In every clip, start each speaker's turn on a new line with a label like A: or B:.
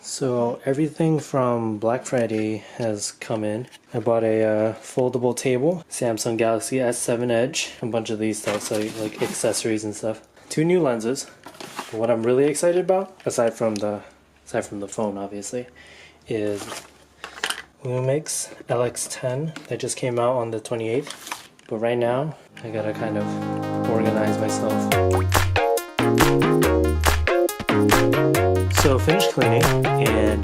A: So everything from Black Friday has come in. I bought a foldable table, Samsung Galaxy S7 Edge, a bunch of these stuff, so like accessories and stuff. 2 new lenses. But what I'm really excited about, aside from the phone obviously, is Lumix LX10 that just came out on the 28th. But right now, I gotta kind of organize myself. So finished cleaning, and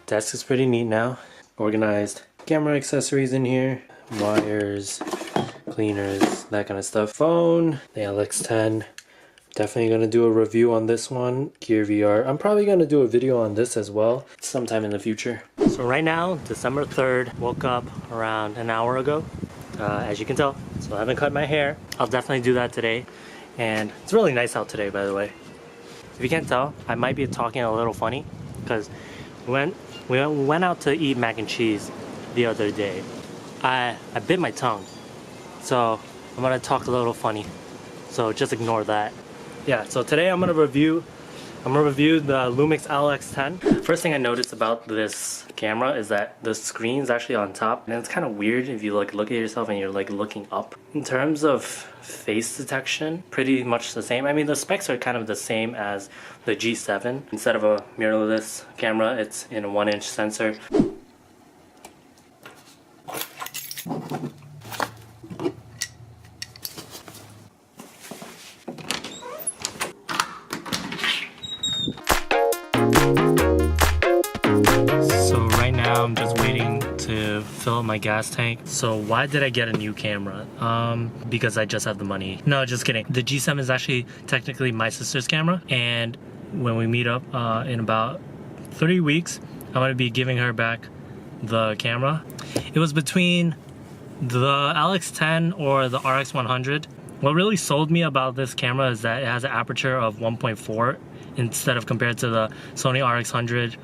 A: desk is pretty neat now. Organized camera accessories in here, wires, cleaners, that kind of stuff. Phone, the LX10. Definitely gonna do a review on this one. Gear VR. I'm probably gonna do a video on this as well sometime in the future. So right now, December 3rd, woke up around an hour ago, as you can tell. So I haven't cut my hair. I'll definitely do that today. And it's really nice out today, by the way. If you can't tell, I might be talking a little funny because we went out to eat mac and cheese the other day. I bit my tongue, so I'm gonna talk a little funny. So just ignore that. Yeah. So today I'm gonna review the Lumix LX10. First thing I noticed about this camera is that the screen is actually on top, and it's kind of weird if you like look at yourself and you're like looking up. In terms of face detection, pretty much the same. I mean, the specs are kind of the same as the G7. Instead of a mirrorless camera, it's in a 1-inch sensor. I'm just waiting to fill up my gas tank. So why did I get a new camera? Because I just have the money. No, just kidding. The G7 is actually technically my sister's camera, and when we meet up in about 3 weeks, I'm gonna be giving her back the camera. It was between the LX10 or the RX100. What really sold me about this camera is that it has an aperture of 1.4 instead of compared to the Sony RX100,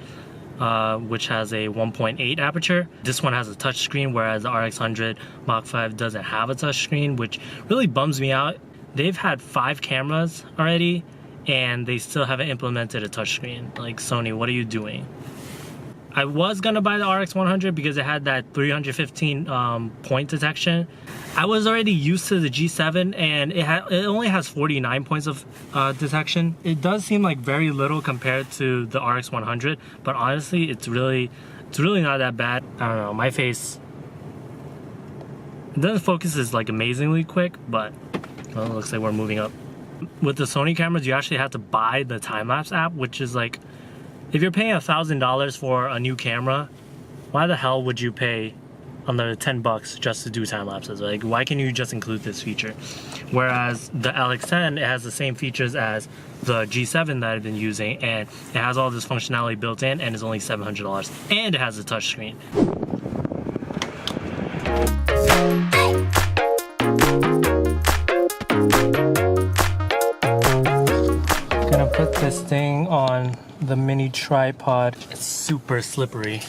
A: which has a 1.8 aperture. This one has a touchscreen, whereas the RX100 Mach 5 doesn't have a touchscreen, which really bums me out. They've had 5 cameras already, and they still haven't implemented a touchscreen. Like, Sony, what are you doing? I was gonna buy the RX100 because it had that 315 point detection. I was already used to the G7, and it only has 49 points of detection. It does seem like very little compared to the RX100, but honestly, it's really not that bad. I don't know, my face, it doesn't focus as like amazingly quick, but well, it looks like we're moving up. With the Sony cameras, you actually have to buy the Timelapse app, which is like, if you're paying $1,000 for a new camera, why the hell would you pay under 10 bucks just to do time lapses? Like, why can you just include this feature? Whereas the LX10, it has the same features as the G7 that I've been using, and it has all this functionality built in, and it's only $700, and it has a touchscreen. Gonna put this thing on the mini tripod. It's super slippery.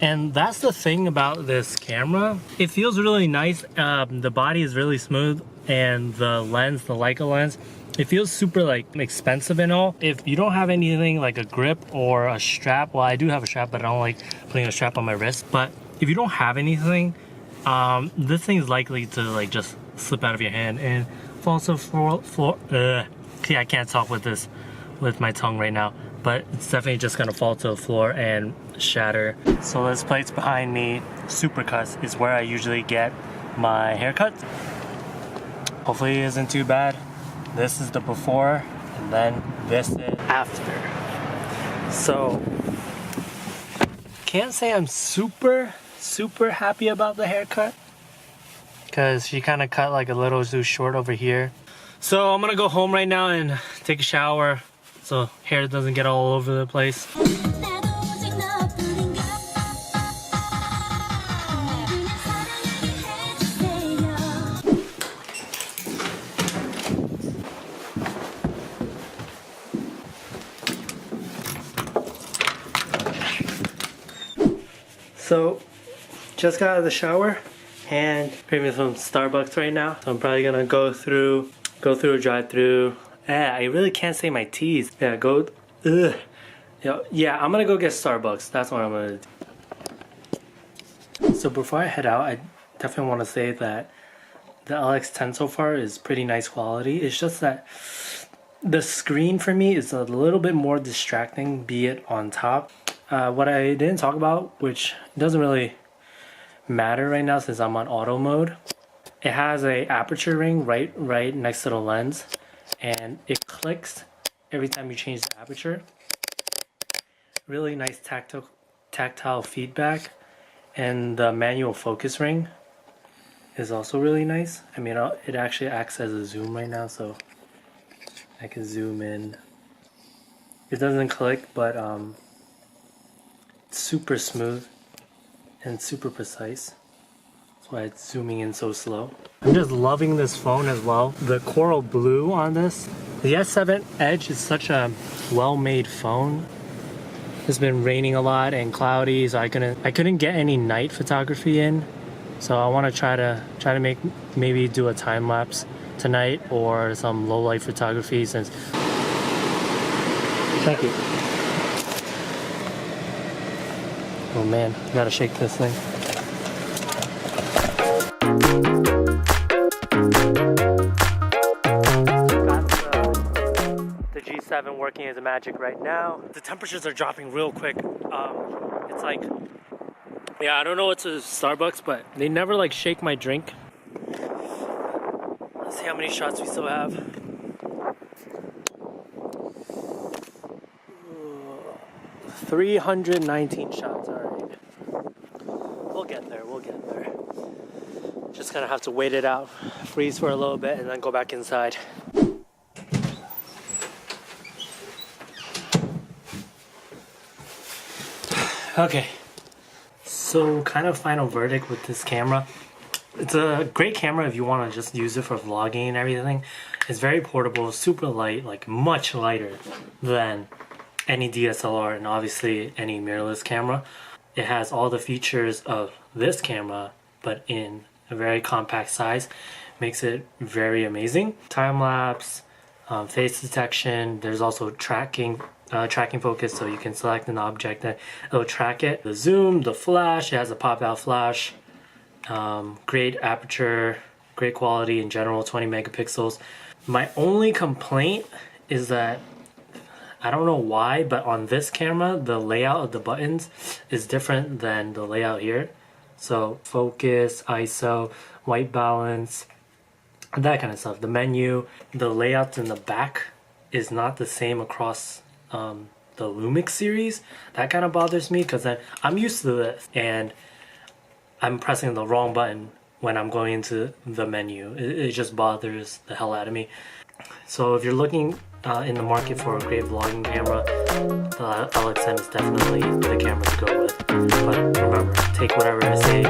A: And that's the thing about this camera. It feels really nice. The body is really smooth, and the lens, the Leica lens, it feels super like expensive and all. If you don't have anything like a grip or a strap, well, I do have a strap, but I don't like putting a strap on my wrist. But if you don't have anything, this thing is likely to like just slip out of your hand and fall to the floor. Okay, I can't talk with my tongue right now, but it's definitely just gonna fall to the floor and shatter. So this plate's behind me, Supercuts, is where I usually get my haircut. Hopefully it isn't too bad. This is the before, and then this is after. So can't say I'm super happy about the haircut, because she kind of cut like a little too short over here. So I'm gonna go home right now and take a shower so hair doesn't get all over the place. So just got out of the shower and craving some Starbucks right now. So I'm probably gonna go through a drive-through. I really can't say my T's. Yeah, go Yeah, I'm gonna go get Starbucks. That's what I'm gonna do. So before I head out, I definitely want to say that the LX10 so far is pretty nice quality. It's just that the screen for me is a little bit more distracting, be it on top. What I didn't talk about, which doesn't really matter right now since I'm on auto mode, it has a aperture ring right next to the lens, and it clicks every time you change the aperture. Really nice tactile feedback, and the manual focus ring is also really nice. I mean, it actually acts as a zoom right now, so I can zoom in. It doesn't click, but it's super smooth and super precise. That's why it's zooming in so slow. I'm just loving this phone as well. The coral blue on this. The S7 Edge is such a well-made phone. It's been raining a lot and cloudy, so I couldn't get any night photography in. So I want to try to maybe do a time lapse tonight or some low light photography since. Thank you. Oh man, I gotta shake this thing. The G7 working as a magic right now. The temperatures are dropping real quick. It's like, yeah, I don't know what's a Starbucks, but they never like shake my drink. Let's see how many shots we still have. 319 shots, alright. We'll get there, we'll get there. Just gonna have to wait it out, freeze for a little bit, and then go back inside. Okay, so kind of final verdict with this camera. It's a great camera if you want to just use it for vlogging and everything. It's very portable, super light, like much lighter than any DSLR and obviously any mirrorless camera. It has all the features of this camera, but in a very compact size. Makes it very amazing. Time lapse, face detection. There's also tracking focus, so you can select an object and it'll track it. The zoom, the flash, it has a pop-out flash. Great aperture, great quality in general, 20 megapixels. My only complaint is that I don't know why, but on this camera, the layout of the buttons is different than the layout here. So focus, ISO, white balance, that kind of stuff. The menu, the layout in the back is not the same across the Lumix series. That kind of bothers me because I'm used to this and I'm pressing the wrong button when I'm going into the menu. It just bothers the hell out of me. So if you're looking in the market for a great vlogging camera, the LX10 is definitely the camera to go with. But remember, take whatever I say